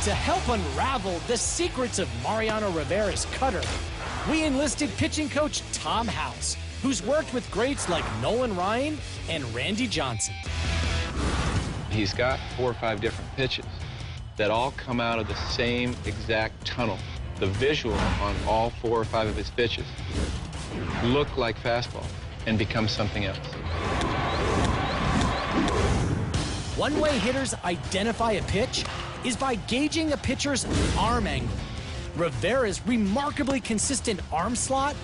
To help unravel the secrets of Mariano Rivera's cutter, we enlisted pitching coach Tom House, who's worked with greats like Nolan Ryan and Randy Johnson. He's got 4 or 5 different pitches that all come out of the same exact tunnel. The visual on all 4 or 5 of his pitches look like fastball and become something else. One way hitters identify a pitch is by gauging a pitcher's arm angle. Rivera's remarkably consistent arm slot,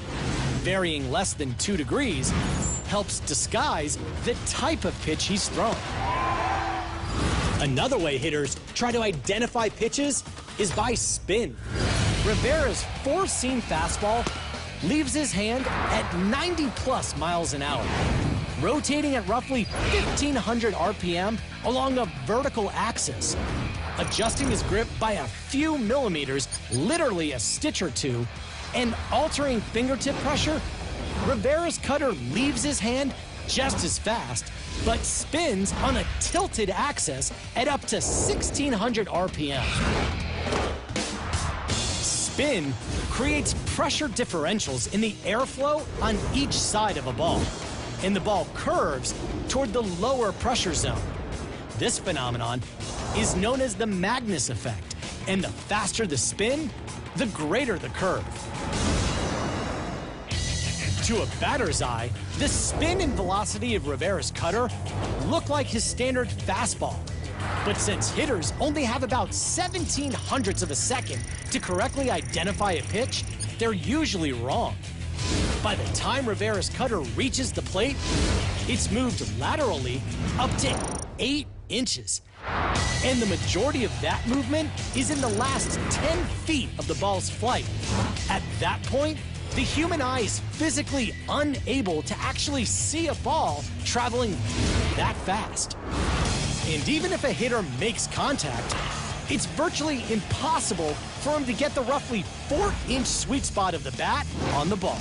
varying less than 2 degrees, helps disguise the type of pitch he's throwing. Another way hitters try to identify pitches is by spin. Rivera's 4-seam fastball leaves his hand at 90+ miles an hour, rotating at roughly 1,500 RPM along a vertical axis, adjusting his grip by a few millimeters, literally a stitch or two, and altering fingertip pressure. Rivera's cutter leaves his hand just as fast, but spins on a tilted axis at up to 1,600 RPM. Spin creates pressure differentials in the airflow on each side of a ball, and the ball curves toward the lower pressure zone. This phenomenon is known as the Magnus effect, and the faster the spin, the greater the curve. To a batter's eye, the spin and velocity of Rivera's cutter look like his standard fastball. But since hitters only have about 1/1700ths of a second to correctly identify a pitch, they're usually wrong. By the time Rivera's cutter reaches the plate, it's moved laterally up to 8 inches. And the majority of that movement is in the last 10 feet of the ball's flight. At that point, the human eye is physically unable to actually see a ball traveling that fast. And even if a hitter makes contact, it's virtually impossible for him to get the roughly 4-inch sweet spot of the bat on the ball.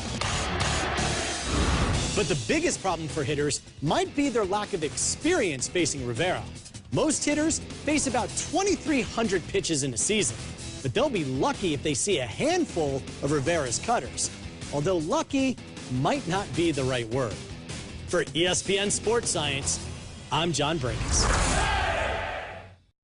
But the biggest problem for hitters might be their lack of experience facing Rivera. Most hitters face about 2,300 pitches in a season, but they'll be lucky if they see a handful of Rivera's cutters, although lucky might not be the right word. For ESPN Sports Science, I'm John Brakes.